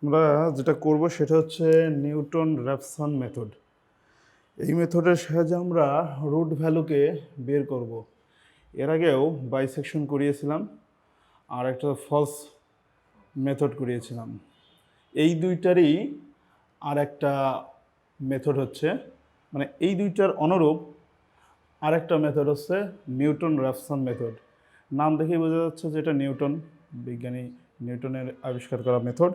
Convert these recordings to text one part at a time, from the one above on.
আমরা যেটা করব সেটা হচ্ছে নিউটন র্যাফসন মেথড। এই মেথডের সাহায্যে আমরা রুট ভ্যালুকে বের করব। এর আগেও বাইসেকশন করিয়েছিলাম আর একটা ফলস মেথড করিয়েছিলাম। এই দুইটারই আর একটা মেথড হচ্ছে, মানে এই দুইটার অনুরূপ আরেকটা মেথড হচ্ছে নিউটন র্যাফসন মেথড। নাম দেখেই বোঝা যাচ্ছে যে এটা নিউটন, বিজ্ঞানী নিউটনের আবিষ্কার করা মেথড।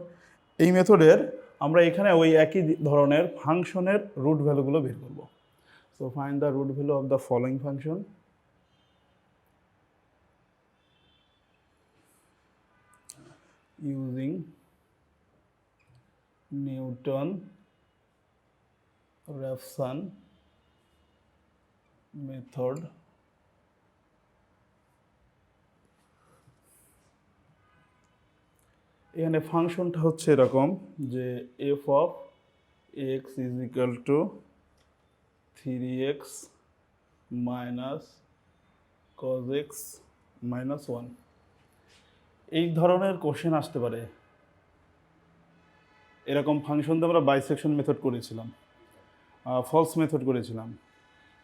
এই মেথডের আমরা এখানে ওই একই ধরনের ফাংশনের রুট ভ্যালুগুলো বের করব। So find the root value of the following function. Using Newton Raphson method এখানে ফাংশনটা হচ্ছে এরকম যে F of X is equal to 3x minus cos X minus 1। এই ধরনের কোশ্চেন আসতে পারে। এরকম ফাংশন দিয়ে আমরা বাইসেকশন মেথড করেছিলাম, ফলস মেথড করেছিলাম।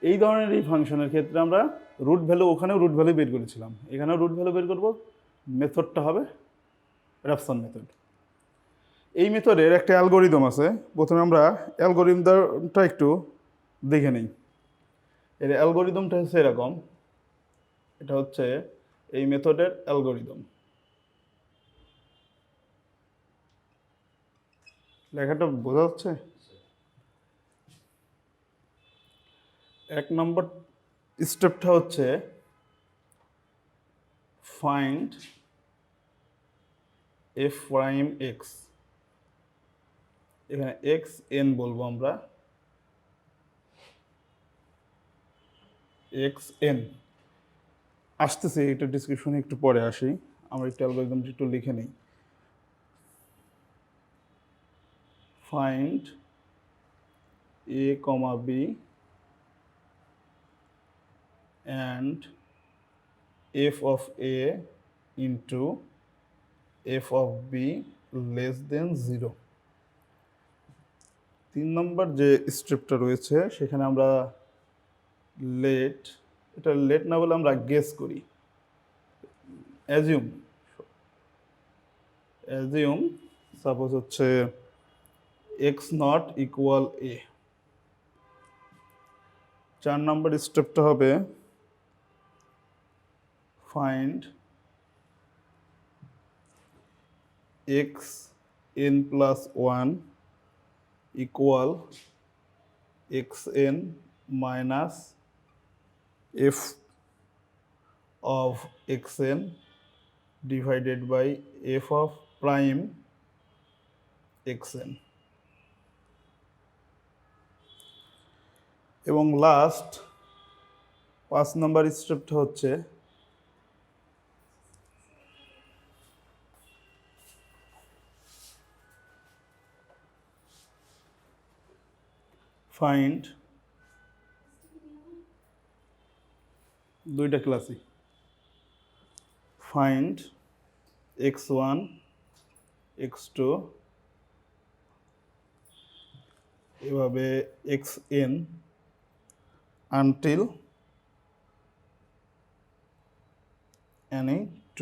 এই ধরনের এই ফাংশনের ক্ষেত্রে আমরা রুট ভ্যালু, ওখানেও রুট ভ্যালু বের করেছিলাম, এখানেও রুট ভ্যালু বের করব। মেথডটা হবে র্যাফসন মেথড। এই মেথডের একটা অ্যালগোরিদম আছে। প্রথমে আমরা অ্যালগোরিদমটা একটু দেখে নিই। এর অ্যালগোরিদমটা হচ্ছে এরকম, এটা হচ্ছে এই মেথডের অ্যালগোরিদম। লেখাটা বোঝা যাচ্ছে? 1 নম্বর স্টেপটা হচ্ছে ফাইন্ড এফ প্রাইম এক্স। এখানে এক্স এন বলবো আমরা, এক্স এন আসতেছে, এটা ডিসক্রিপশনে একটু পরে আসি। আমরা একটু অ্যালগোরিদমটা একটু লিখে নিই। Find a comma b and f of a into f of b less than 0। 3 নম্বর যে স্টেপটা রয়েছে সেখানে আমরা এটা লেট না বলে আমরা গেস করি, অ্যাজিউম সাপোজ হচ্ছে x নট ইকুয়াল a। 4 নম্বর স্টেপটা হবে find x n plus 1 equal xn minus f of xn divided by f of prime xn। এবং লাস্ট 5 নম্বর স্টেপটা হচ্ছে ফাইন্ড দুইটা ক্লাসই ফাইন্ড x1 x2 এভাবে xn আনটিল na2।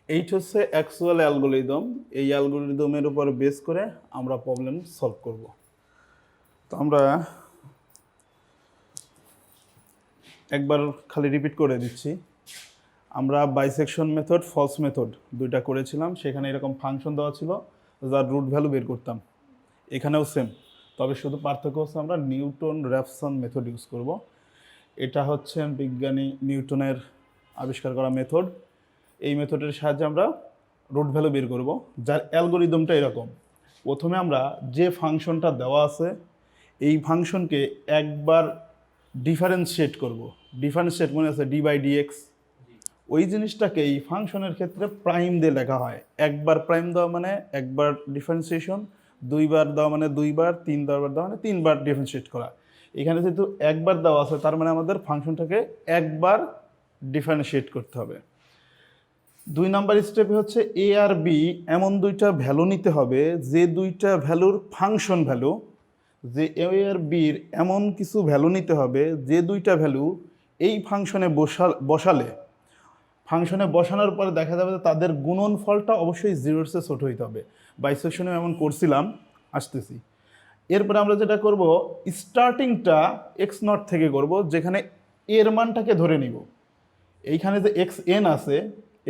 এইটা হচ্ছে অ্যাকচুয়াল অ্যালগোরিদম। এই অ্যালগোরিদমের উপর বেস করে আমরা প্রবলেম সলভ করব। তো আমরা একবার খালি রিপিট করে দিচ্ছি। আমরা বাইসেকশন মেথড, ফলস মেথড দুইটা করেছিলাম। সেখানে এরকম ফাংশন দেওয়া ছিল যার রুট ভ্যালু বের করতাম। এখানেও সেম, তবে শুধু পার্থক্য হচ্ছে আমরা নিউটন র্যাফসন মেথড ইউজ করব। এটা হচ্ছে বিজ্ঞানী নিউটনের আবিষ্কার করা মেথড। এই মেথডের সাহায্যে আমরা রুট ভ্যালু বের করব, যার অ্যালগোরিদমটা এরকম। প্রথমে আমরা যে ফাংশনটা দেওয়া আছে এই ফাংশনকে একবার ডিফারেন্সিয়েট করব। ডিফারেন্সিয়েট মনে আছে ডি বাই ডিএক্স, ওই জিনিসটাকে এই ফাংশনের ক্ষেত্রে প্রাইম দিয়ে লেখা হয়। একবার প্রাইম দেওয়া মানে একবার ডিফারেন্সিয়েশন, দুইবার দেওয়া মানে দুইবার, তিনবার দেওয়া মানে তিনবার ডিফারেন্সিয়েট করা। এখানে যেহেতু একবার দেওয়া আছে তার মানে আমাদের ফাংশনটাকে একবার ডিফারেন্সিয়েট করতে হবে। 2 নাম্বার স্টেপে হচ্ছে এ আর বি এমন দুইটা ভ্যালু নিতে হবে যে দুইটা ভ্যালুর ফাংশন ভ্যালু, যে এ আর বির এমন কিছু ভ্যালু নিতে হবে যে দুইটা ভ্যালু এই ফাংশনে বসালে ফাংশনে বসানোর পরে দেখা যাবে যে তাদের গুণনফলটা অবশ্যই জিরোর চেয়ে ছোট হইতে হবে। বাইসেকশনে এমন করছিলাম, আসতেছি। এরপরে আমরা যেটা করব, স্টার্টিংটা এক্স নট থেকে করব, যেখানে এর মানটাকে ধরে নিব। এইখানে যে এক্স এন আছে,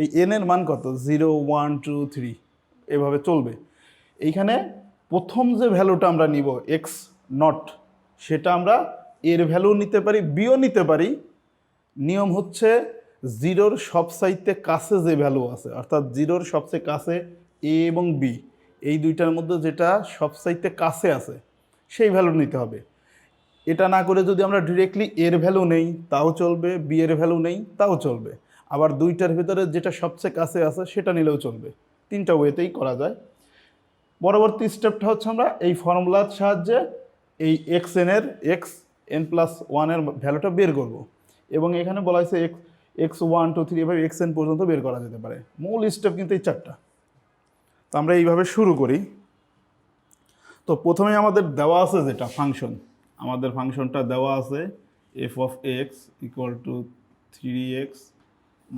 এই এন এর মান কত, 0 1 2 3 এভাবে চলবে। এইখানে প্রথম যে ভ্যালুটা আমরা নিব এক্স নট, সেটা আমরা এর ভ্যালু নিতে পারি, বিও নিতে পারি। নিয়ম হচ্ছে জিরোর সবচাইতে কাছে যে ভ্যালু আছে, অর্থাৎ জিরোর সবচেয়ে কাছে এ এবং বি, এই দুইটার মধ্যে যেটা সবচাইতে কাছে আছে সেই ভ্যালু নিতে হবে। এটা না করে যদি আমরা ডিরেক্টলি এর ভ্যালু নেই তাও চলবে, বি এর ভ্যালু নেই তাও চলবে, আবার দুইটার ভিতরে যেটা সবচেয়ে কাছে আছে সেটা নিলেও চলবে। 3টা ওয়েতেই করা যায়। পরবর্তী স্টেপটা হচ্ছে আমরা এই ফর্মুলার সাহায্যে এই এক্স এনের এক্স এন প্লাস ওয়ানের ভ্যালুটা বের করব। এবং এখানে বলা হয়েছে এক্স 1 2 3 এভাবে এক্স এন পর্যন্ত বের করা যেতে পারে। মূল স্টেপ কিন্তু এই 4টা। তো আমরা এইভাবে শুরু করি। তো প্রথমেই আমাদের দেওয়া আছে যেটা ফাংশন, আমাদের ফাংশনটা দেওয়া আছে F of x equal to 3x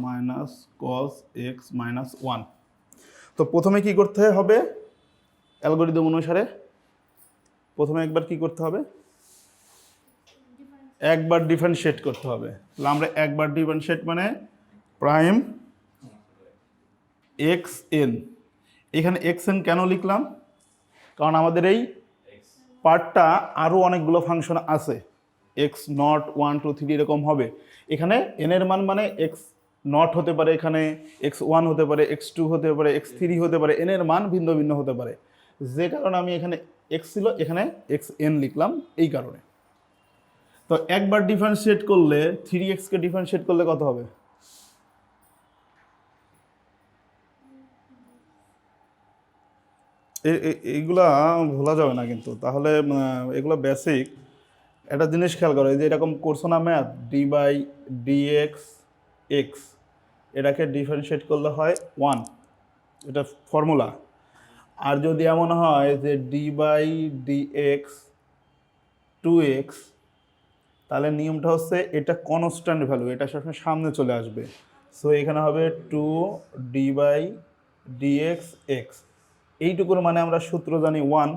minus cos x minus 1। তো প্রথমে কি করতে হবে, অ্যালগরিদম অনুসারে প্রথমে একবার কি করতে হবে, একবার ডিফারেন্সিয়েট করতে হবে। তাহলে আমরা একবার ডিফারেন্সিয়েট মানে প্রাইম এক্স এন। এখানে এক্স এন কেন লিখলাম, কারণ আমাদের এই পার্টটা আরও অনেকগুলো ফাংশন আছে, এক্স নট 1 2 3 এরকম হবে। এখানে এনের মান মানে এক্স নট হতে পারে, এখানে x1 হতে পারে, x2 হতে পারে, x3 হতে পারে, এনের মান ভিন্ন ভিন্ন হতে পারে। যে কারণে আমি এখানে এক্স ছিল, এখানে এক্স এন লিখলাম এই কারণে। তো একবার ডিফারেন্সিয়েট করলে 3x কে ডিফারেন্সিয়েট করলে কত হবে, এইগুলা ভোলা যাবে না কিন্তু, তাহলে এগুলো বেসিক। একটা জিনিস খেয়াল করো, যে এরকম করছো না math, d by dx x, এটাকে ডিফারেন্সিয়েট করলে হয় 1, এটা ফর্মুলা। আর যদি এমন হয় যে ডি বাই ডিএক্স 2x, তাহলে নিয়মটা হচ্ছে এটা কনস্ট্যান্ট ভ্যালু, এটা সবসময় সামনে চলে আসবে। সো এখানে হবে 2 ডি বাই ডিএক্স এক্স, এইটুকুর মানে আমরা সূত্র জানি 1,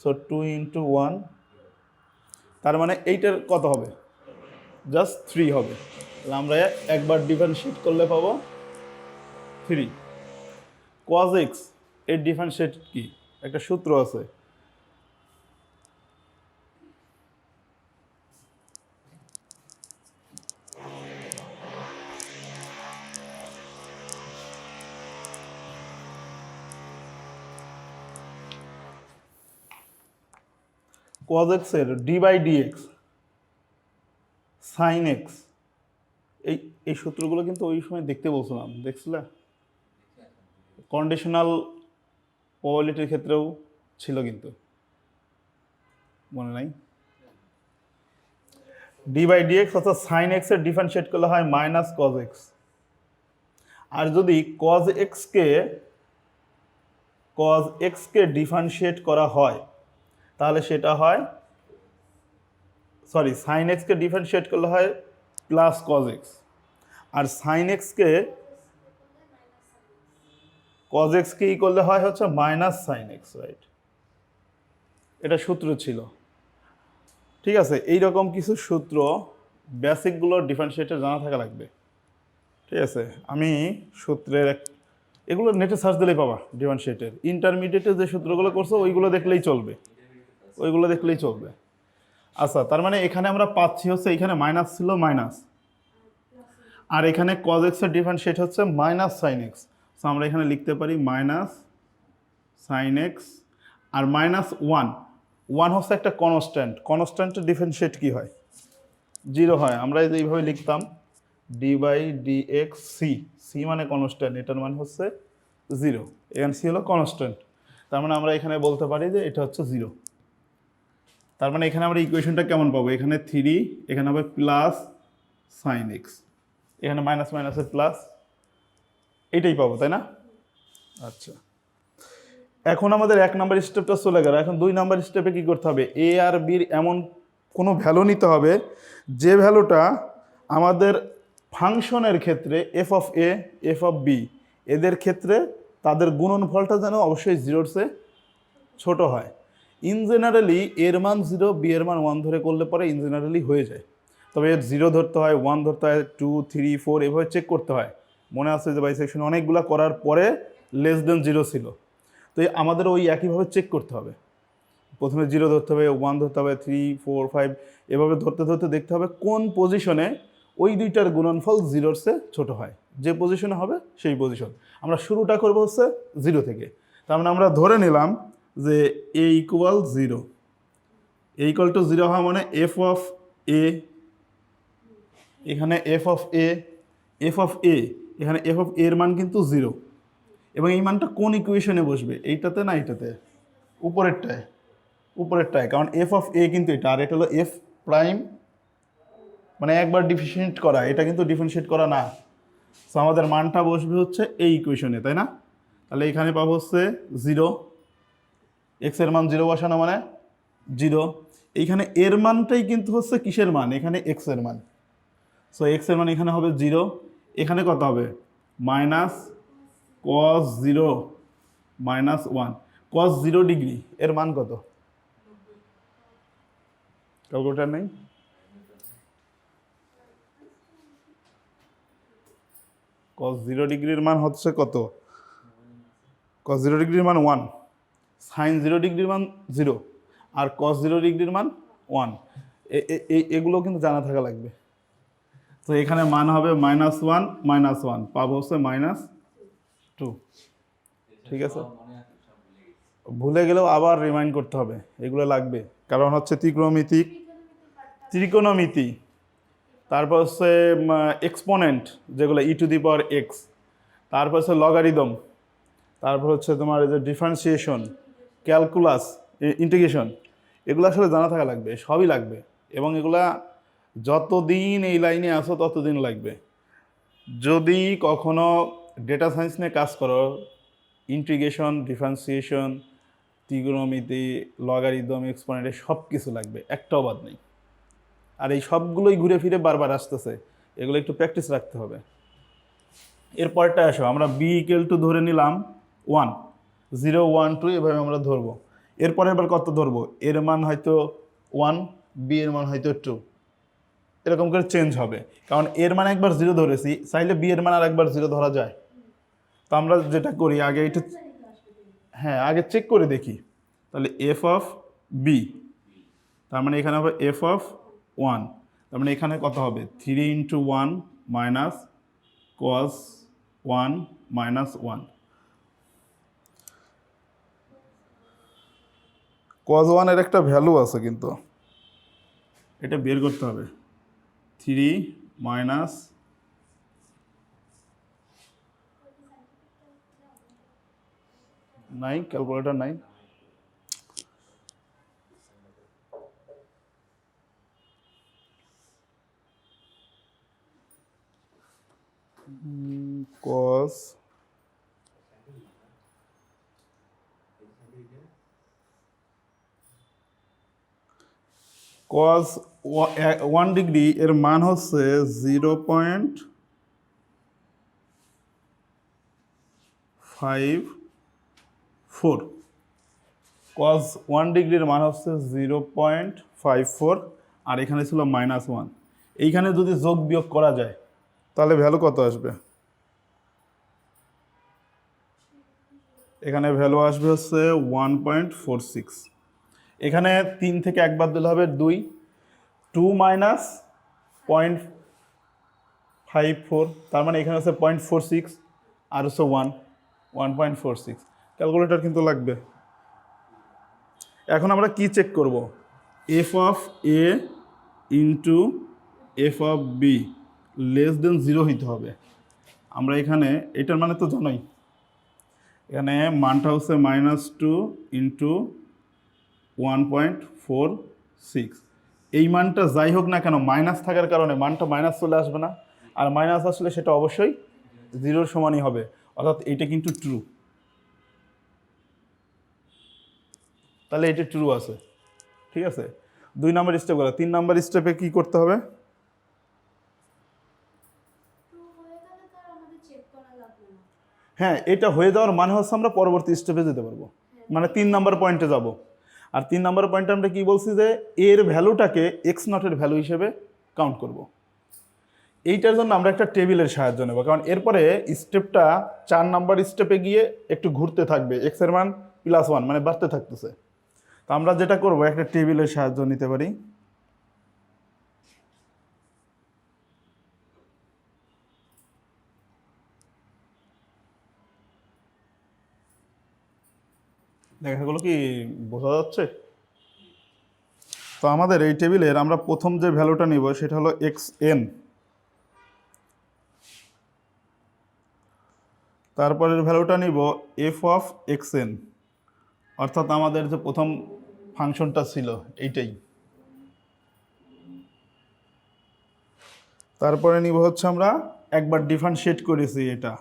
সো 2 × 1, তার মানে এইটার কত হবে, জাস্ট 3 হবে। তাহলে আমরা একবার ডিফারেন্সিয়েট করলে পাবো 3। cos x এর ডিফারেন্সিয়েট কি, একটা সূত্র আছে, cos x এর d by dx sine x, এই সূত্রগুলো কিন্তু ওই সময় দেখতে বলছিলাম, দেখছিলে? কন্ডিশনাল প্রবাবিলিটির ক্ষেত্রেও ছিল কিন্তু, মনে নাই? ডি বাই ডিএক্স অর্থাৎ সাইন এক্স এর ডিফারেন্সিয়েট করলে হয় মাইনাস কজ এক্স। আর যদি কজ এক্সকে ডিফারেন্সিয়েট করা হয় তাহলে সেটা হয়, সরি, সাইন এক্সকে ডিফারেন্সিয়েট করলে হয় প্লাস কজ এক্স, আর সাইন এক্সকে কজ এক্সকে ই করলে হয় হচ্ছে মাইনাস সাইন এক্স, রাইট? এটা সূত্র ছিল, ঠিক আছে? এইরকম কিছু সূত্র বেসিকগুলোর ডিফারেন্সিয়েটর জানা থাকা লাগবে, ঠিক আছে? আমি সূত্রের এগুলো নেটে সার্চ দিলেই পাবা ডিফারেন্সিয়েটের। ইন্টারমিডিয়েটে যে সূত্রগুলো করছো ওইগুলো দেখলেই চলবে, ওইগুলো দেখলেই চলবে। আচ্ছা, তার মানে এখানে আমরা পাচ্ছি হচ্ছে, এখানে মাইনাস ছিল মাইনাস, আর এখানে কজ এক্সের ডিফারেন্সিয়েট হচ্ছে মাইনাস সাইন এক্স। সো আমরা এখানে লিখতে পারি মাইনাস সাইন এক্স আর মাইনাস 1 হচ্ছে একটা কনস্ট্যান্টের ডিফারেন্সিয়েট কি হয়, 0 হয়। আমরা এইভাবে লিখতাম d by d x c মানে কনস্ট্যান্ট, এটার মানে হচ্ছে 0, এখানে সি হলো কনস্ট্যান্ট, তার মানে আমরা এখানে বলতে পারি যে এটা হচ্ছে 0। তার মানে এখানে আমরা ইকুয়েশনটা কেমন পাবো, এখানে 3, এখানে হবে প্লাস সাইন এক্স, এখানে মাইনাস মাইনাসের প্লাস, এইটাই পাবো, তাই না? আচ্ছা, এখন আমাদের 1 নাম্বার স্টেপটা চলে গেল। এখন 2 নাম্বার স্টেপে কি করতে হবে? এ আর বির এমন কোনো ভ্যালু নিতে হবে যে ভ্যালুটা আমাদের ফাংশনের ক্ষেত্রে f of A, F of b, এদের ক্ষেত্রে তাদের গুণনফলটা যেন অবশ্যই 0-র চেয়ে ছোট হয়। ইন জেনারেলি এর মান 0, বি এর মান 1 ধরে করলে পরে ইন জেনারেলি হয়ে যায়। তবে এর 0 ধরতে হয়, 1 ধরতে হয়, 2, 3, 4 এভাবে চেক করতে হয়। মনে আছে যে বাইসেকশন অনেকগুলো করার পরে লেস দেন 0 ছিল। তো আমাদের ওই একইভাবে চেক করতে হবে। প্রথমে 0 ধরতে হবে, 1 ধরতে হবে, 3, 4, 5 এভাবে ধরতে ধরতে দেখতে হবে কোন পজিশনে ওই দুইটার গুণনফল 0-র চেয়ে ছোট হয়। যে পজিশনে হবে সেই পজিশন। আমরা শুরুটা করবো হচ্ছে 0 থেকে। তার মানে আমরা ধরে নিলাম যে A equal 0, A equal to 0 হওয়া মানে এফ অফ এ, এখানে F of A, F of A, এখানে এফ অফ এর মান কিন্তু 0। এবং এই মানটা কোন ইকুয়েশনে বসবে? এইটাতে না এইটাতে? উপরেরটায়, উপরেরটায়। কারণ এফ অফ এ কিন্তু এটা, আর এটা হলো এফ প্রাইম, মানে একবার ডিফারেন্সিয়েট করা, এটা কিন্তু ডিফারেন্সিয়েট করা না। সো আমাদের মানটা বসবে হচ্ছে এই ইকুয়েশনে, তাই না? তাহলে এখানে পাবো হচ্ছে 0, এক্স এর মান 0 বসানো মানে 0। এইখানে এর মানটাই কিন্তু হচ্ছে কিসের মান? এখানে এক্স এর মান। সো এক্স এর মান এখানে হবে 0। এখানে কত হবে? Minus cos 0 minus 1, cos 0 degree এর মান কত? ক্যালকুলেটার নেই? cos 0 ডিগ্রির মান হচ্ছে কত? cos 0 ডিগ্রির মান 1, sin 0 ডিগ্রির মান 0, আর cos 0 ডিগ্রির মান 1। এগুলো কিন্তু জানা থাকা লাগবে। তো এখানে মান হবে -1 -1, পাবো হচ্ছে -2। ঠিক আছে, ভুলে গেলেও আবার রিমাইন্ড করতে হবে, এগুলো লাগবে। কারণ হচ্ছে ত্রিকোণমিতি, তারপর হচ্ছে এক্সপোনেন্ট যেগুলো e⁴x, তারপর হচ্ছে লগারিদম, তারপর হচ্ছে তোমার এই যে ডিফারেন্সিয়েশন, ক্যালকুলাস, ইন্টিগ্রেশন, এগুলো আসলে জানা থাকা লাগবে, সবই লাগবে। এবং এগুলা যতদিন এই লাইনে আসো ততদিন লাগবে। যদি কখনো ডেটা সায়েন্স নিয়ে কাজ করো, ইন্টিগ্রেশন, ডিফারেন্সিয়েশন, ত্রিকোণমিতি, লগারিদম, এক্সপোনেন্ট, সব কিছু লাগবে, একটাও বাদ নেই। আর এই সবগুলোই ঘুরে ফিরে বারবার আসতেছে, এগুলো একটু প্র্যাকটিস রাখতে হবে। এরপরটা আসো, আমরা বি ইকুয়াল টু ধরে নিলাম 1, 0, 1, 2 এভাবে আমরা ধরবো। এরপরে এবার কত ধরবো? এর মান হয়তো 1, বি এর মান হয়তো 2, এরকম করে চেঞ্জ হবে। কারণ এর মান একবার 0 ধরেছি, চাইলে বি এর মান আর একবার 0 ধরা যায়। তো আমরা যেটা করি আগে এটা, হ্যাঁ আগে চেক করে দেখি। তাহলে এফ অফ বি, তার মানে এখানে হবে এফ অফ 1, তার মানে এখানে কত হবে? 3 × 1 মাইনাস cos 1 মাইনাস 1। cos 1 এর একটা ভ্যালু আছে কিন্তু, এটা বের করতে হবে। 3 মাইনাস, নাই ক্যালকুলেটর নাই, cos cos 1 ডিগ্রি এর মান হচ্ছে 0.54। cos 1 ডিগ্রির মান হচ্ছে 0.54, আর এখানে ছিল -1। এইখানে যদি যোগ বিয়োগ করা যায় তাহলে ভ্যালু কত আসবে? এখানে ভ্যালু আসবে হচ্ছে 1.46। এখানে 3 থেকে একবার দিলে হবে 2, 2 মাইনাস 0.54, তার মানে এখানে হচ্ছে 0.46, আর হচ্ছে 1.46। ক্যালকুলেটর কিন্তু লাগবে। এখন আমরা কি চেক করব? F of a into f of b less than 0 হইতে হবে। আমরা এখানে এটার মানে তো জানোই, এখানে মানটা হচ্ছে -2 ইন্টু 1.46। এই মানটা যাই হোক না কেন মাইনাস থাকার কারণে মানটা মাইনাস চলে আসবে না, আর মাইনাস আসলে সেটা অবশ্যই 0-র সমানই হবে। অর্থাৎ এইটা কিন্তু ট্রু, তাহলে এটা ট্রু আছে। ঠিক আছে, 2 নাম্বার স্টেপ গেল। 3 নাম্বার স্টেপে কি করতে হবে? হ্যাঁ, এটা হয়ে যাওয়ার মানে হচ্ছে আমরা পরবর্তী স্টেপে যেতে পারবো, মানে 3 নাম্বার পয়েন্টে যাব। আর 3 নাম্বার পয়েন্টে আমরা কি বলছি যে এর ভ্যালুটাকে এক্স নটের ভ্যালু হিসেবে কাউন্ট করব। এইটার জন্য আমরা একটা টেবিলের সাহায্য নেব, কারণ এরপরে স্টেপটা 4 নাম্বার স্টেপে গিয়ে একটু ঘুরতে থাকবে, এক্স এর মান +1 মানে বাড়তে থাকতেছে। তো আমরা যেটা করব একটা টেবিলের সাহায্য নিতে পারি। লেখাগুলো কি বোঝা যাচ্ছে? তো আমাদের এই টেবিলের আমরা প্রথম যে ভ্যালুটা নিব সেটা হলো xn, তারপরের ভ্যালুটা নিব f(xn), অর্থাৎ আমাদের যে প্রথম ফাংশনটা ছিল এইটাই। তারপরে নিব হচ্ছে আমরা একবার ডিফারেন্সিয়েট করেছি এটা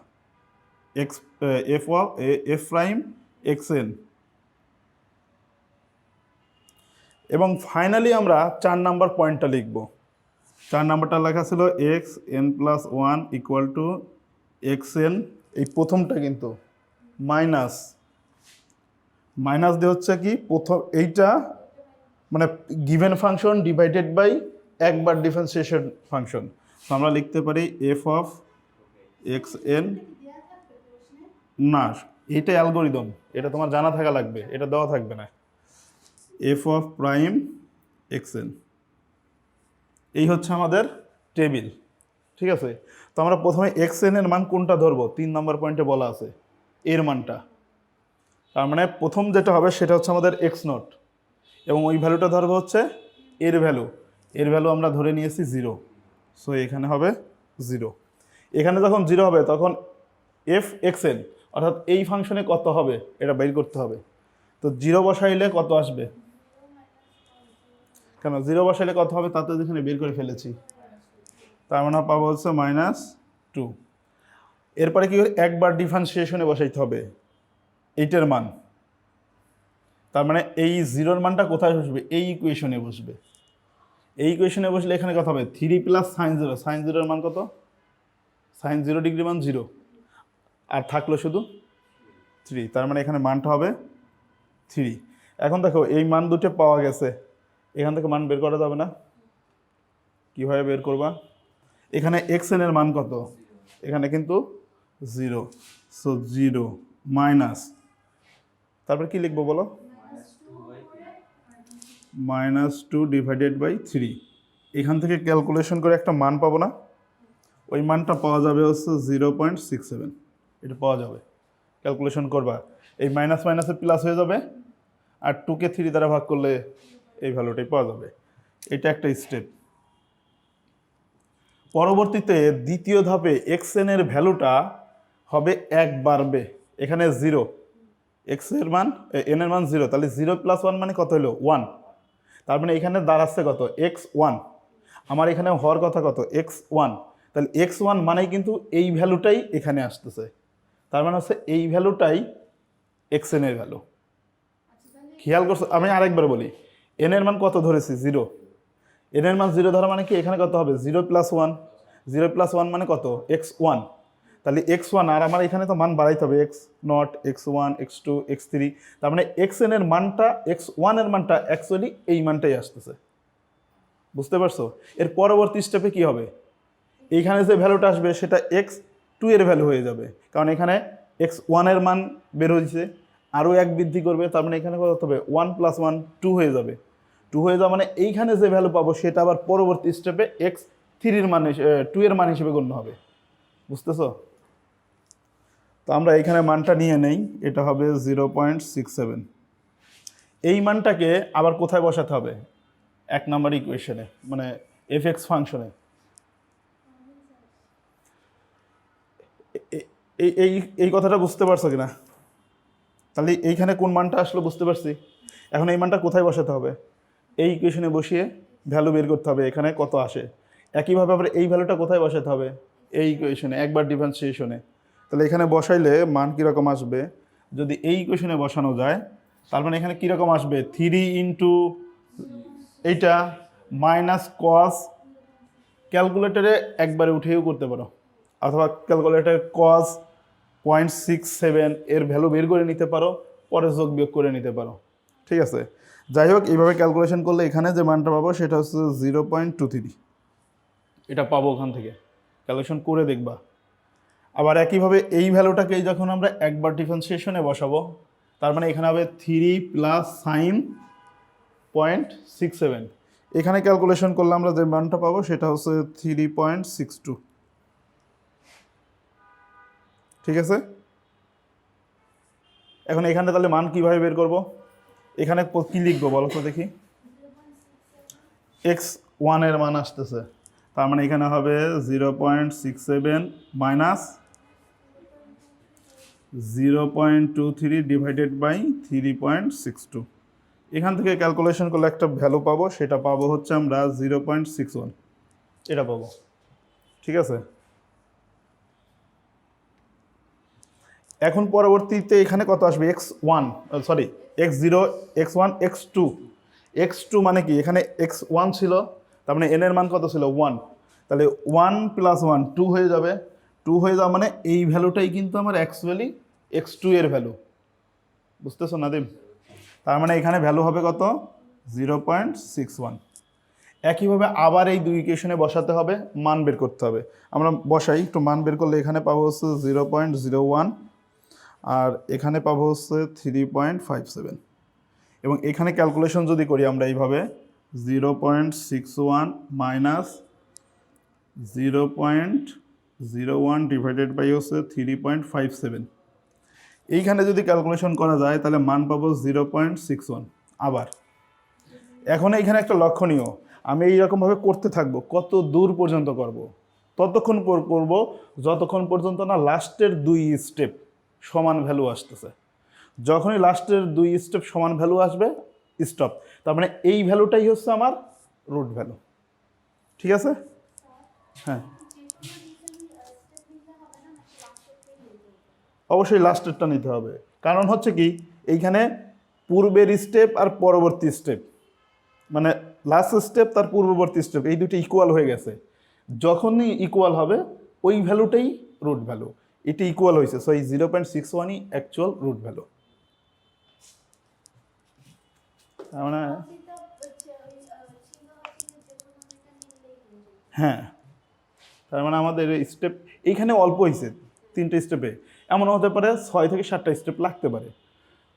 f(xn), এবং ফাইনালি আমরা 4 নাম্বার পয়েন্টটা লিখব। 4 নাম্বারটা লেখা ছিল xn+1 = xn, এই প্রথমটা কিন্তু মাইনাস দিয়ে হচ্ছে কি প্রথম এইটা মানে গিভেন ফাংশন ডিভাইডেড বাই একবার ডিফারেন্সিয়েশন ফাংশন। তো আমরা লিখতে পারি f(xn), না এটা অ্যালগরিদম, এটা তোমার জানা থাকা লাগবে, এটা দেওয়া থাকবে না। f(xn), এই হচ্ছে আমাদের টেবিল। ঠিক আছে, তো আমরা প্রথমে xn এর মান কোনটা ধরবো? 3 নম্বর পয়েন্টে বলা আছে এর মানটা। তার মানে প্রথম যেটা হবে সেটা হচ্ছে আমাদের x0, এবং ওই ভ্যালুটা ধরবো হচ্ছে এর ভ্যালু। এর ভ্যালু আমরা ধরে নিয়েছি 0, সো এখানে হবে 0। এখানে যখন 0 হবে তখন f(xn) অর্থাৎ এই ফাংশনে কত হবে এটা বের করতে হবে। তো 0 বসাইলে কত আসবে? কেন 0 বসাইলে কত হবে? তাতে যেখানে বের করে ফেলেছি, তার মানে পাবো হচ্ছে -2। এরপরে কি একবার ডিফারেন্সিয়েশনে বসাইতে হবে এইটার মান। তার মানে এই 0-র মানটা কোথায় বসবে? এই ইকুয়েশনে বসবে। এই ইকুয়েশনে বসলে এখানে কত হবে? 3 + sin 0। sin 0-র মান কত? sin 0 ডিগ্রি মান 0, আর থাকলো শুধু 3, তার মানে এখানে মানটা হবে 3। এখন দেখো এই মান দুটো পাওয়া গেছে, এখান থেকে মান বের করা যাবে না? কীভাবে বের করবা? এখানে xn এর মান কত? এখানে কিন্তু 0, সো 0 মাইনাস, তারপর কি লিখবো বলো? -2/3। এখান থেকে ক্যালকুলেশন করে একটা মান পাবো না? ওই মানটা পাওয়া যাবে হচ্ছে 0.67। এটা পাওয়া যাবে, ক্যালকুলেশন করবা, এই মাইনাস মাইনাসে প্লাস হয়ে যাবে, আর 2কে 3 দ্বারা ভাগ করলে এই ভ্যালুটাই পাওয়া যাবে। এটা একটা স্টেপ। পরবর্তীতে দ্বিতীয় ধাপে xn এর ভ্যালুটা হবে 1 বাড়বে। এখানে 0, x এর মান n এর মান 0, তাহলে 0 + 1 মানে কত হলো? 1। তার মানে এখানে দাঁড়াচ্ছে কত? x1। আমার এখানে হওয়ার কথা কত? x1। তাহলে x1 মানেই কিন্তু এই ভ্যালুটাই এখানে আসতেছে, তার মানে হচ্ছে এই ভ্যালুটাই xn এর ভ্যালু। খেয়াল করছো? আমি আরেকবার বলি, n এর মান কত ধরেছি? 0। n এর মান 0 ধরা মানে কি এখানে কত হবে? 0 + 1। 0 + 1 মানে কত? x1। তাহলে x1, আর আমার এখানে তো মান বাড়াইতে হবে, x0, x1, x2, x3। তার মানে xn এর মানটা, x1 এর মানটা অ্যাকচুয়ালি এই মানটাই আসতেছে। বুঝতে পারছো? এর পরবর্তী স্টেপে কি হবে? এইখানে যে ভ্যালুটা আসবে সেটা x2 এর ভ্যালু হয়ে যাবে, কারণ এখানে x1 এর মান বের হয়েছে, আরও 1 বৃদ্ধি করবে, তার মানে এখানে কত হবে? 1 + 1 2 হয়ে যাবে। 2 হয়ে যাওয়া মানে এইখানে যে ভ্যালু পাবো সেটা আবার পরবর্তী স্টেপে x3 এর মান 2 এর মান হিসেবে গণ্য হবে। বুঝতেছো? তো আমরা এইখানে মানটা নিয়ে নেই, এটা হবে 0.67। এই মানটাকে আবার কোথায় বসাতে হবে? 1 নম্বর ইকুয়েশনে, মানে f(x) ফাংশনে। এই কথাটা বুঝতে পারছো কিনা? তাহলে এইখানে কোন মানটা আসলো বুঝতে পারছি। এখন এই মানটা কোথায় বসাতে হবে? এই ইকুয়েশনে বসিয়ে ভ্যালু বের করতে হবে এখানে কত আসে। একইভাবে আবার এই ভ্যালুটা কোথায় বসাতে হবে? এই ইকুয়েশনে, একবার ডিফারেন্সিয়েশনে। তাহলে এখানে বসাইলে মান কীরকম আসবে, যদি এই ইকুয়েশনে বসানো যায় তার মানে এখানে কীরকম আসবে, 3 ইন্টু এইটা মাইনাস কস, ক্যালকুলেটরে একবারে উঠেও করতে পারো, অথবা ক্যালকুলেটরে কস 0.67 এর ভ্যালু বের করে নিতে পারো, পরে যোগ বিয়োগ করে নিতে পারো। ঠিক আছে, যাই হোক এইভাবে ক্যালকুলেশন করলে এখানে যে মানটা পাবো সেটা হচ্ছে 0.23, এটা পাবো ওখান থেকে, ক্যালকুলেশন করে দেখবা। আবার একইভাবে এই ভ্যালুটাকেই যখন আমরা একবার ডিফারেন্সিয়েশনে বসাবো, তার মানে এখানে হবে 3 প্লাস সাইন 0.67, এখানে ক্যালকুলেশন করলে আমরা যে মানটা পাবো সেটা হচ্ছে 3.62। ঠিক আছে, এখন এখানে তাহলে মান কিভাবে বের করব, এখানে কি লিখবো বলো তো দেখি, x1 এর মান আসতেছে, তার মানে এখানে হবে 0.67 মাইনাস 0.23 ডিভাইডেড বাই 3.62, এখান থেকে ক্যালকুলেশন করলে একটা ভ্যালু পাবো, সেটা পাবো হচ্ছে আমরা 0.61, এটা পাবো। ঠিক আছে, এখন পরবর্তীতে এখানে কত আসবে, x1 sorry x0 x1 x2, x2 মানে কি, এখানে x1 ছিল, তার মানে n এর মান কত ছিল 1, তাহলে 1 প্লাস 1 2 হয়ে যাবে, 2 হয়ে যাওয়া মানে এই ভ্যালুটাই কিন্তু আমার অ্যাকচুয়ালি x2 এর ভ্যালু, বুঝতেছো নাদিম? তার মানে এখানে ভ্যালু হবে কত, 0.61। একইভাবে আবার এই দুই ইকুয়েশনে বসাতে হবে, মান বের করতে হবে, আমরা বসাই একটু, মান বের করলে এখানে পাবো হচ্ছে 0.01 আর এখানে পাবো হচ্ছে 3.57, এবং এখানে ক্যালকুলেশন যদি করি আমরা এইভাবে 0.61 মাইনাস 0.01 ডিভাইডেড বাই হচ্ছে 3.57, এইখানে যদি ক্যালকুলেশন করা যায় তাহলে মান পাবো 0.61। আবার এখন এইখানে একটা লক্ষণীয়, আমি এইরকমভাবে করতে থাকবো, কত দূর পর্যন্ত করব, ততক্ষণ করব যতক্ষণ পর্যন্ত না লাস্টের 2 স্টেপ সমান ভ্যালু আসতেছে, যখনই লাস্টের 2 স্টেপ সমান ভ্যালু আসবে স্টপ, তার মানে এই ভ্যালুটাই হচ্ছে আমার রুট ভ্যালু। ঠিক আছে, হ্যাঁ অবশ্যই লাস্টেরটা নিতে হবে, কারণ হচ্ছে কি এইখানে পূর্বের স্টেপ আর পরবর্তী স্টেপ, মানে লাস্ট স্টেপ তার পূর্ববর্তী স্টেপ এই দুটো ইকুয়াল হয়ে গেছে, যখনই ইকুয়াল হবে ওই ভ্যালুটাই রুট ভ্যালু, এটি ইকুয়াল হয়েছে, সো এই 0.61ই অ্যাকচুয়াল রুট ভ্যালু। মানে হ্যাঁ, তার মানে আমাদের স্টেপ এইখানে অল্প হয়েছে, 3টে স্টেপে, এমন হতে পারে 6 থেকে 7টা স্টেপ লাগতে পারে,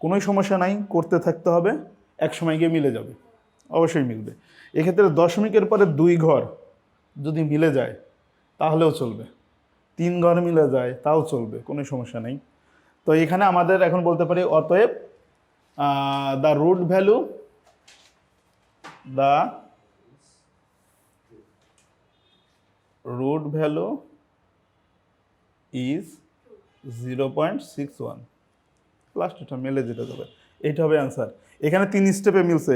কোনোই সমস্যা নাই, করতে থাকতে হবে, এক সময় গিয়ে মিলে যাবে, অবশ্যই মিলবে। এক্ষেত্রে দশমিকের পরে 2 ঘর যদি মিলে যায় তাহলেও চলবে, 3 ঘর মিলে যায় তাও চলবে, কোনো সমস্যা নেই। তো এখানে আমাদের এখন বলতে পারি অতএব the root value is 0.61, last এটা মেলে যেতে যাবে, এইটা হবে অ্যান্সার। এখানে 3 স্টেপে মিলছে,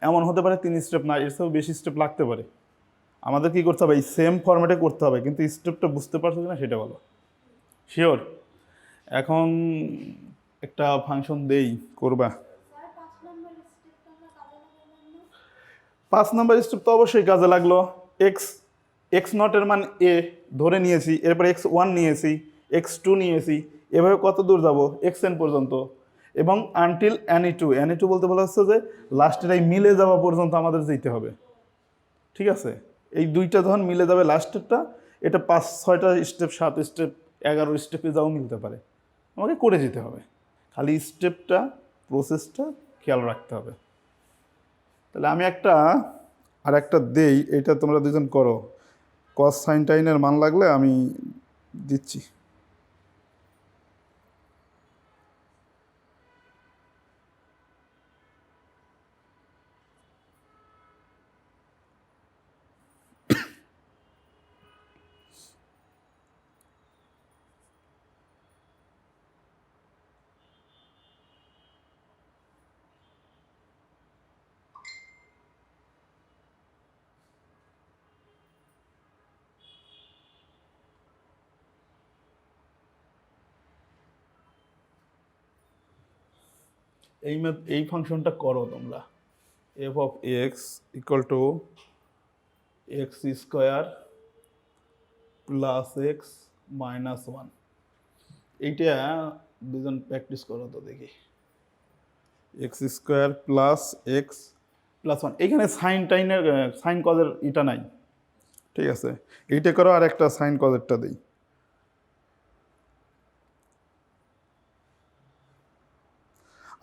এমন হতে পারে 3 স্টেপ না, এর চেয়েও বেশি স্টেপ লাগতে পারে, আমাদের কি করতে হবে, এই সেম ফরম্যাটে করতে হবে, কিন্তু স্টেপটা বুঝতে পারছো কিনা সেটা বলো। শিওর? এখন একটা ফাংশন দেই, করবা? 5 নম্বর স্টেপ তো অবশ্যই কাজে লাগলো, এক্স নটের মান এ ধরে নিয়েছি, এরপর x1 নিয়েছি, x2 নিয়েছি, এভাবে কত দূর যাব, xn পর্যন্ত, এবং আনটিল any2 বলতে বলা হচ্ছে যে লাস্টের এই মিলে যাওয়া পর্যন্ত আমাদের যেতে হবে। ঠিক আছে, এই দুইটা যখন মিলে যাবে লাস্টেরটা, এটা 5-6টা স্টেপ, 7 স্টেপ, 11 স্টেপে যাও মিলতে পারে, আমাকে করে যেতে হবে, খালি স্টেপটা প্রসেসটা খেয়াল রাখতে হবে। তাহলে আমি আর একটা দেই, এটা তোমরা দুজন করো, কস সাইন টাইনের মান লাগলে আমি দিচ্ছি। এই ফাংশনটা করো তোমরা, F of x equal to x square plus x minus one. এইটা দুজন প্র্যাকটিস করো তো দেখি। X square plus x plus one, এখানে সাইন কজের এটা নাই, ঠিক আছে, এইটা করো আর একটা সাইন কজেরটা দিই।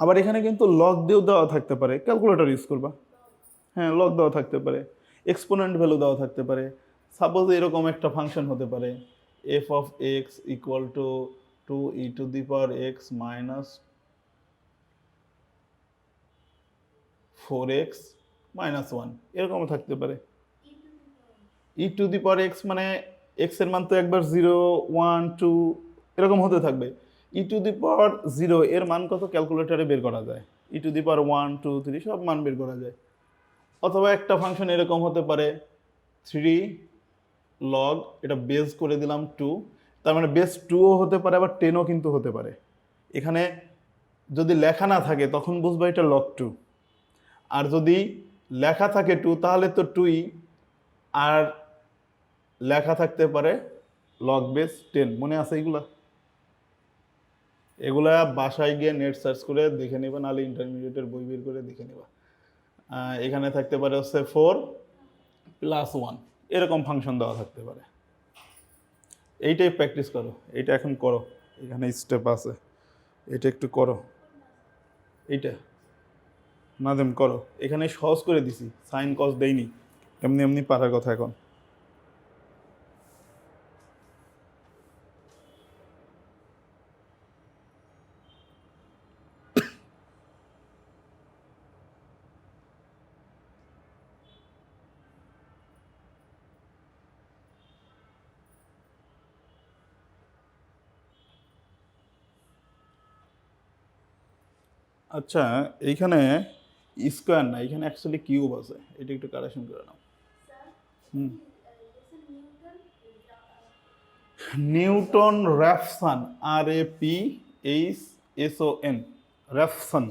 আবার এখানে কিন্তু লগ দিয়েও দেওয়া থাকতে পারে, ক্যালকুলেটর ইউজ করবা। হ্যাঁ, লগ দেওয়া থাকতে পারে, এক্সপোনেন্ট ভ্যালু দেওয়া থাকতে পারে। সাপোজ এরকম একটা ফাংশন হতে পারে F of x equal to 2e⁴x minus 4x minus 1, এরকমও থাকতে পারে। e⁴x মানে x এর মান তো একবার 0 1 2 এরকম হতে থাকবে। e⁴0 এর মান কত ক্যালকুলেটরে বের করা যায়, e⁴1 2 3 সব মান বের করা যায়। অথবা একটা ফাংশন এরকম হতে পারে 3 লগ, এটা বেস করে দিলাম 2, তার মানে বেস 2ও হতে পারে, আবার 10ও কিন্তু হতে পারে। এখানে যদি লেখা না থাকে তখন বুঝবা এটা লগ 2, আর যদি লেখা থাকে 2 তাহলে তো 2ই, আর লেখা থাকতে পারে লগ বেস 10। মনে আছে এগুলা? এগুলা বাসায় গিয়ে নেট সার্চ করে দেখে নিবা, নাহলে ইন্টারমিডিয়েটের বই বের করে দেখে নিবা। এখানে থাকতে পারে হচ্ছে 4 প্লাস 1, এরকম ফাংশন দেওয়া থাকতে পারে। এইটাই প্র্যাকটিস করো, এইটা এখন করো, এখানে স্টেপ আছে, এটা একটু করো। এইটা নাদেম করো, এখানে সহজ করে দিছি, সাইন কস দেইনি, এমনি এমনি পারার কথা এখন। আচ্ছা, এইখানে স্কোয়ার না, এখানে অ্যাকচুয়ালি কিউব আছে, এটা একটু কারেকশন করে নাও। Newton র্যাফসন, RAPHSON, র্যাফসন।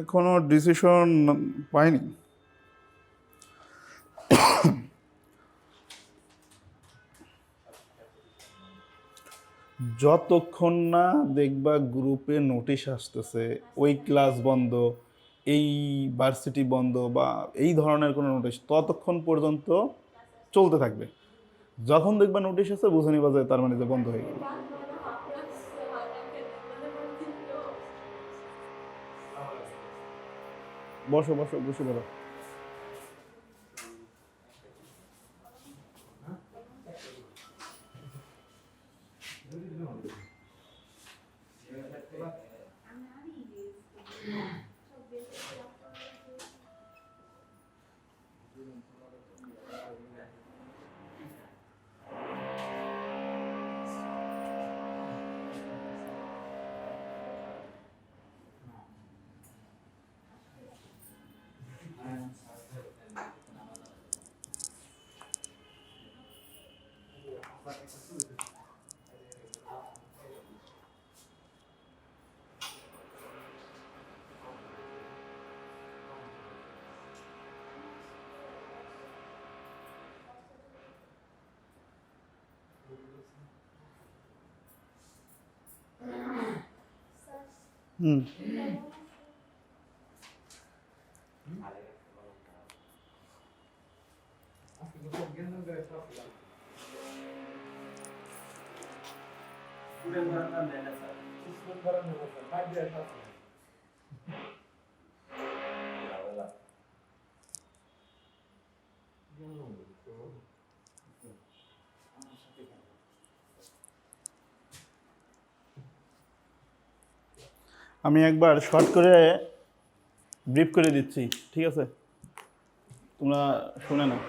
এখনো ডিসিশন পাইনি। যতক্ষণ না দেখবা গ্রুপে নোটিশ আসতেছে ওই ক্লাস বন্ধ, এই ভার্সিটি বন্ধ বা এই ধরনের কোনো নোটিশ, ততক্ষণ পর্যন্ত চলতে থাকবে। যখন দেখবা নোটিশ আছে বুঝে নিবা যে তার মানে যে বন্ধ হয়ে গেল। বসো বসো, বসে পড়ো। আমি একবার শর্ট করে ব্রিফ করে দিচ্ছি, ঠিক আছে? তোমরা শুনে নাও।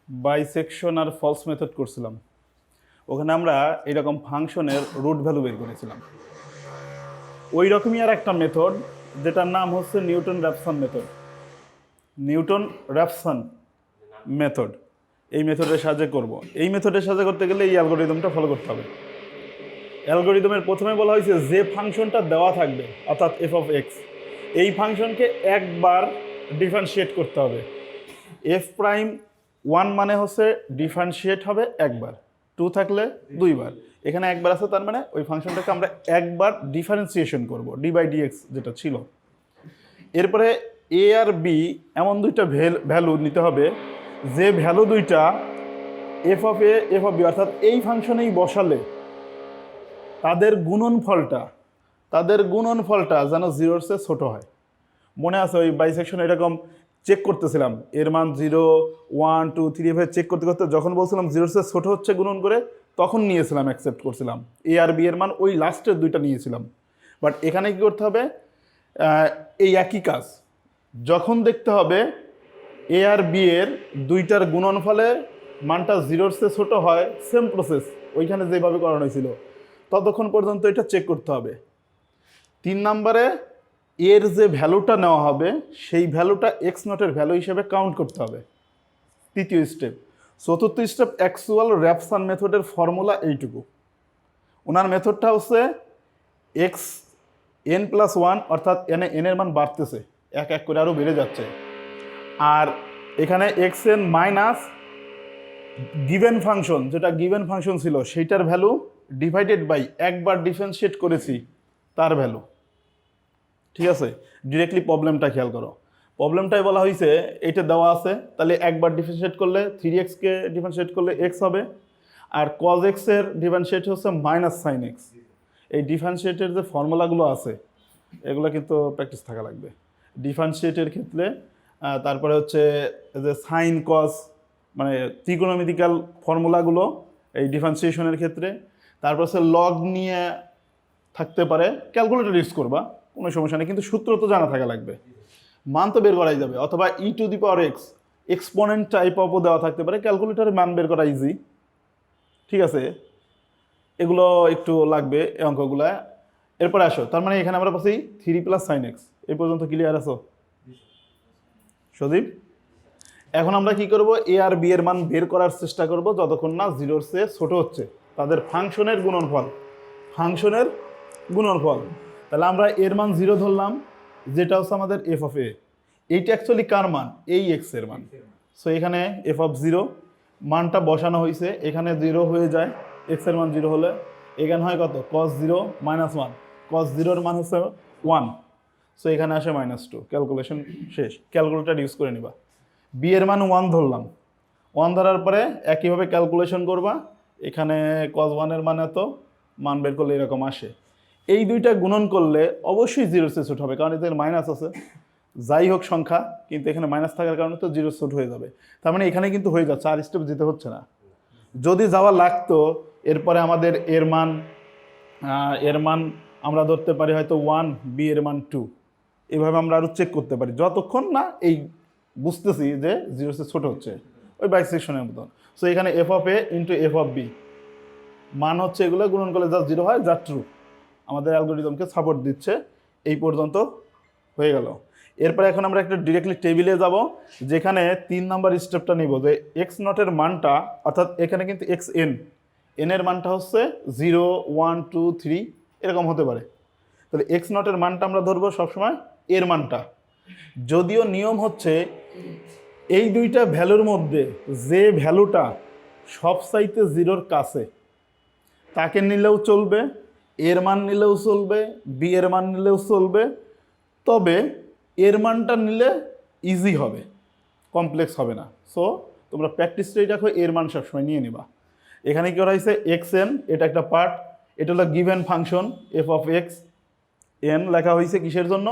বাইসেকশন আর ফলস মেথড করছিলাম, ওখানে আমরা এরকম ফাংশনের রুট ভ্যালু বের করেছিলাম। ওই রকমই আর একটা মেথড যেটার নাম হচ্ছে Newton Raphson method. Newton Raphson method, এই মেথডের সাহায্যে করব। এই মেথডের সাহায্যে করতে গেলে এই অ্যালগোরিদমটা ফলো করতে হবে। অ্যালগোরিদমের প্রথমে বলা হয়েছে যে ফাংশনটা দেওয়া থাকবে অর্থাৎ এফ অফ এক্স, এই ফাংশনকে একবার ডিফারেন্সিয়েট করতে হবে। এফ প্রাইম 1 মানে হচ্ছে ডিফারেন্সিয়েট হবে একবার, 2 থাকলে দুইবার, এখানে একবার আছে, তার মানে ওই ফাংশনটাকে আমরা একবার ডিফারেন্সিয়েশন করব, ডি বাই ডিএক্স যেটা ছিল। এরপরে এ আর বি এমন দুইটা ভ্যালু নিতে হবে যে ভ্যালু দুইটা f of A F of b অর্থাৎ এই ফাংশনেই বসালে তাদের গুণনফলটা যেন জিরোর চেয়ে ছোট হয়। মনে আছে ওই বাইসেকশন এরকম চেক করতেছিলাম, এর মান 0 1 2 3 এভাবে চেক করতে করতে যখন বলছিলাম জিরোর চেয়ে ছোট হচ্ছে গুণন করে, তখন নিয়েছিলাম, অ্যাকসেপ্ট করছিলাম এ আর বি এর মান ওই লাস্টের দুইটা নিয়েছিলাম। বাট এখানে কী করতে হবে, এই একই কাজ যখন দেখতে হবে এ আর বি এর দুইটার গুণনফলে মানটা জিরোর চেয়ে ছোট হয়, সেম প্রসেস ওইখানে যেভাবে করানো হয়েছিল ততক্ষণ পর্যন্ত এটা চেক করতে হবে। 3 নম্বরে এর যে ভ্যালুটা নেওয়া হবে সেই ভ্যালুটা এক্স নটের ভ্যালু হিসেবে কাউন্ট করতে হবে, তৃতীয় স্টেপ। চতুর্থ স্টেপ অ্যাকচুয়াল র্যাপসন মেথডের ফর্মুলা এইটুকু। ওনার মেথডটা হচ্ছে এক্স এন প্লাস 1 অর্থাৎ এনের মান বাড়তেছে, এক এক করে আরও বেড়ে যাচ্ছে, আর এখানে x n minus given function, যেটা গিভেন ফাংশন ছিল সেইটার ভ্যালু ডিভাইডেড বাই একবার ডিফারেন্সিয়েট করেছি তার ভ্যালু। ঠিক আছে, ডিরেক্টলি প্রবলেমটা খেয়াল করো। প্রবলেমটাই বলা হয়েছে এটা দেওয়া আছে, তাহলে একবার ডিফারেন্সিয়েট করলে 3x-কে ডিফারেন্সিয়েট করলে x হবে, আর cos x এর ডিফারেন্সিয়েট হচ্ছে মাইনাস সাইন এক্স। এই ডিফারেন্সিয়েটের যে ফর্মুলাগুলো আছে এগুলো কিন্তু প্র্যাকটিস থাকা লাগবে ডিফারেন্সিয়েটের ক্ষেত্রে। তারপরে হচ্ছে যে সাইন কস, মানে ত্রিকোণমিতিক্যাল ফর্মুলাগুলো এই ডিফারেন্সিয়েশনের ক্ষেত্রে। তারপর হচ্ছে লগ নিয়ে থাকতে পারে, ক্যালকুলেটর ইউজ করবা, কোনো সমস্যা নেই, কিন্তু সূত্র তো জানা থাকা লাগবে, মান তো বের করাই যাবে। অথবা E to the power X exponent type অফও দেওয়া থাকতে পারে, ক্যালকুলেটরে মান বের করা ইজি। ঠিক আছে, এগুলো একটু লাগবে এই অঙ্কগুলা। এরপরে আসো, তার মানে এখানে আমরা পাচ্ছি 3 প্লাস সাইন এক্স। এই পর্যন্ত ক্লিয়ার আছো সদীপ? এখন আমরা কি করব, এ আর বি এর মান বের করার চেষ্টা করব যতক্ষণ না জিরোর চেয়ে ছোট হচ্ছে তাদের ফাংশনের গুণনফল। তাহলে আমরা এর মান 0 ধরলাম, যেটা হচ্ছে আমাদের এফ অফ এ। এইটা অ্যাকচুয়ালি কার মান, এই এক্স এর মান। সো এখানে এফ অফ 0 মানটা বসানো হয়েছে, এখানে 0 হয়ে যায়, এক্স এর মান 0 হলে এখানে হয় কত, cos 0 মাইনাস 1, cos 0 এর মান হচ্ছে 1, সো এখানে আসে -2। ক্যালকুলেশন শেষ, ক্যালকুলেটর ইউজ করে নিবা। বি এর মান 1 ধরলাম, 1 ধরার পরে একইভাবে ক্যালকুলেশন করবা, এখানে cos 1 এর মান এত, মান বের করলে এরকম আসে। এই দুইটা গুণন করলে অবশ্যই জিরো চেয়ে ছোট হবে, কারণ এদের মাইনাস আছে, যাই হোক সংখ্যা, কিন্তু এখানে মাইনাস থাকার কারণে তো জিরো ছোট হয়ে যাবে। তার মানে এখানে কিন্তু হয়ে যাচ্ছে, আর স্টেপ যেতে হচ্ছে না। যদি যাওয়া লাগতো এরপরে আমাদের এর মান আমরা ধরতে পারি হয়তো 1, বি এর মান 2, এভাবে আমরা আরও চেক করতে পারি যতক্ষণ না এই বুঝতেছি যে জিরো চেয়ে ছোট হচ্ছে, ওই বাইসেকশনের মতন। সো এখানে F of a into f of b মান হচ্ছে এগুলো গুণন করলে যা 0 হয়, যা ট্রু, আমাদের অ্যালগোরিদমকে সাপোর্ট দিচ্ছে। এই পর্যন্ত হয়ে গেল। এরপরে এখন আমরা একটা ডিরেক্টলি টেবিলে যাব, যেখানে 3 নাম্বার স্টেপটা নিব, যে এক্স নটের মানটা, অর্থাৎ এখানে কিন্তু এক্স এর মানটা হচ্ছে 0 1 2 3 এরকম হতে পারে। তাহলে এক্স নটের মানটা আমরা ধরবো সবসময় এর মানটা। যদিও নিয়ম হচ্ছে এই দুইটা ভ্যালুর মধ্যে যে ভ্যালুটা সবচাইতে 0-র কাছে তাকে নিলেও চলবে, এর মান নিলেও চলবে, বি এর মান নিলেও চলবে, তবে এর মানটা নিলে ইজি হবে, কমপ্লেক্স হবে না। সো তোমরা প্র্যাকটিসটাই রাখো, এর মান সবসময় নিয়ে নিবা। এখানে কি করা হয়েছে, এক্স এন, এটা একটা পার্ট, এটা হলো given function F of x N লেখা হয়েছে কিসের জন্য,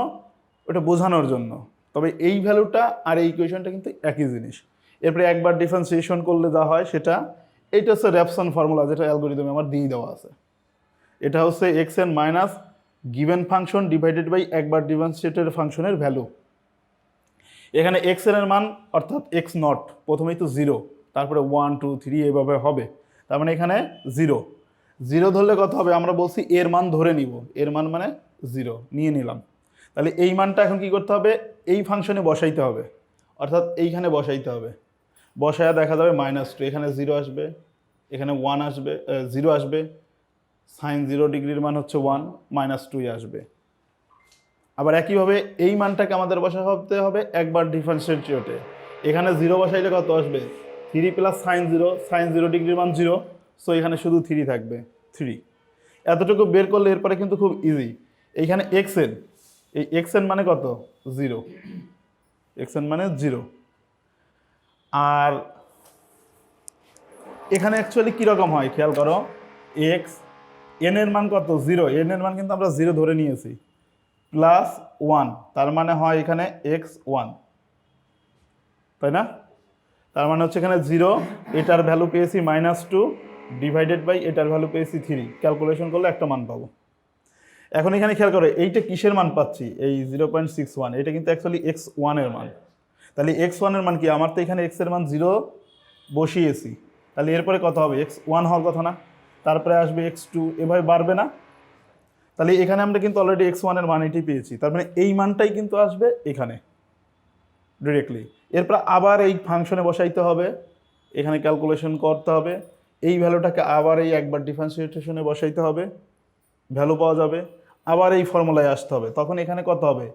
ওটা বোঝানোর জন্য। তবে এই ভ্যালুটা আর এই ইকুয়েশনটা কিন্তু একই জিনিস। এরপরে একবার ডিফারেন্সিয়েশন করলে যা হয় সেটা, এইটা হচ্ছে র্যাপসন ফর্মুলা, যেটা অ্যালগোরিদমে আমার দিয়ে দেওয়া আছে। এটা হচ্ছে x n minus given function divided by একবার ডিফারেন্সিয়েটেড ফাংশনের ভ্যালু। এখানে এক্স এর মান অর্থাৎ এক্স নট প্রথমেই তো 0, তারপরে 1 2 3 এভাবে হবে, তার মানে এখানে 0 ধরলে কত হবে, আমরা বলছি এর মান ধরে নিব, এর মান মানে 0 নিয়ে নিলাম। তাহলে এই মানটা এখন কি করতে হবে, এই ফাংশনে বসাইতে হবে, অর্থাৎ এইখানে বসাইতে হবে। বসায়া দেখা যাবে -2, এখানে 0 আসবে, এখানে 1 আসবে, 0 আসবে, sin 0 ডিগ্রির মান হচ্ছে 1, -2 আসবে। আবার একইভাবে এই মানটাকে আমাদের বসাতে হবে একবার ডিফারেন্সিয়েটে। এখানে 0 বসাইলে কত আসবে, 3 + sin 0 ডিগ্রির মান 0, সো এখানে শুধু 3 থাকবে, 3। এতটুকু বের করলে এরপরে কিন্তু খুব ইজি। এইখানে xn, এই xn মানে কত, 0, xn মানে 0। আর এখানে অ্যাকচুয়ালি কীরকম হয় খেয়াল করো, n এর মান কত, 0, n এর মান কিন্তু আমরা 0 ধরে নিয়েছি, +1, তার মানে হয় এখানে x1, তাই না? তার মানে হচ্ছে এখানে 0, এটার ভ্যালু পেয়েছি -2 ডিভাইডেড বাই এটার ভ্যালু পেয়েছি 3, ক্যালকুলেশন করলে একটা মান পাবো। এখন এখানে খেয়াল করো এইটা কিসের মান পাচ্ছি, এই 0.61, এটা কিন্তু অ্যাকচুয়ালি x1 এর মান। তাহলে x1 এর মান কি, আমার তো এখানে x এর মান 0 বসিয়েছি, তাহলে এরপরে কত হবে, x1 হওয়ার কথা না, তারপরে আসবে x2, এভাবে বাড়বে না? তাহলে এখানে আমরা কিন্তু অলরেডি x1 এর মান এটি পেয়েছি, তার মানে এই মানটাই কিন্তু আসবে এখানে ডিরেক্টলি। এরপর আবার এই ফাংশনে বসাইতে হবে, এখানে ক্যালকুলেশন করতে হবে, এই ভ্যালুটাকে আবার এই একবার ডিফারেন্সিয়েশনে বসাইতে হবে, ভ্যালু পাওয়া যাবে, আবার এই ফর্মুলায় আসতে হবে, তখন এখানে কত হবে,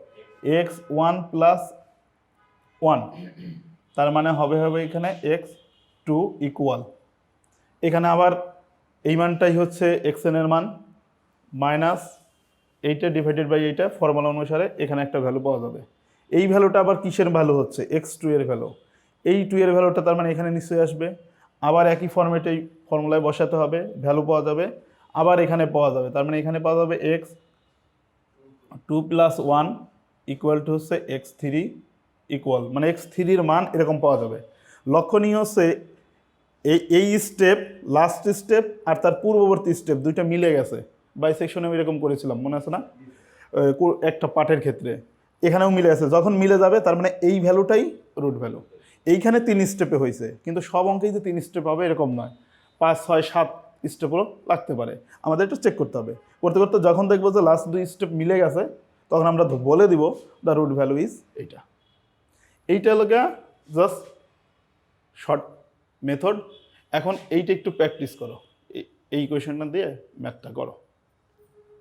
x1 + 1, তার মানে হবে এখানে x2 ইকুয়াল, এখানে আবার এই মানটাই হচ্ছে xn এর মান, মাইনাস এইটা ডিভাইডেড বাই এইটা, ফর্মুলা অনুসারে এখানে একটা ভ্যালু পাওয়া যাবে। এই ভ্যালুটা আবার কিসের ভ্যালু হচ্ছে, x2 এর ভ্যালু, এই 2 এর ভ্যালুটা তার মানে এখানে নিশ্চয়ই আসবে, আবার একই ফর্মেটে এই ফর্মুলায় বসাতে হবে, ভ্যালু পাওয়া যাবে, আবার এখানে পাওয়া যাবে, তার মানে এখানে পাওয়া যাবে x2 + 1 ইকুয়াল টু হচ্ছে x3 ইকুয়াল, মানে x3 এর মান এরকম পাওয়া যাবে। লক্ষণীয় হচ্ছে এই স্টেপ, লাস্ট স্টেপ আর তার পূর্ববর্তী স্টেপ দুইটা মিলে গেছে। বাইসেকশনে আমি এরকম করেছিলাম, মনে আছে না, একটা পার্টের ক্ষেত্রে, এখানেও মিলে আছে। যখন মিলে যাবে তার মানে এই ভ্যালুটাই রুট ভ্যালু। এইখানে 3 স্টেপে হয়েছে, কিন্তু সব অঙ্কেই যে 3 স্টেপ হবে এরকম নয়, 5, 6, 7 স্টেপও লাগতে পারে। আমাদের এটা চেক করতে হবে, করতে করতে যখন দেখবো যে লাস্ট 2 স্টেপ মিলে গেছে, তখন আমরা বলে দিব দ্য রুট ভ্যালু ইজ এইটা। এইটা হলো জাস্ট শর্ট মেথড। এখন এইটা একটু প্র্যাকটিস করো, এই কোয়েশনটা দিয়ে ম্যাথটা করো।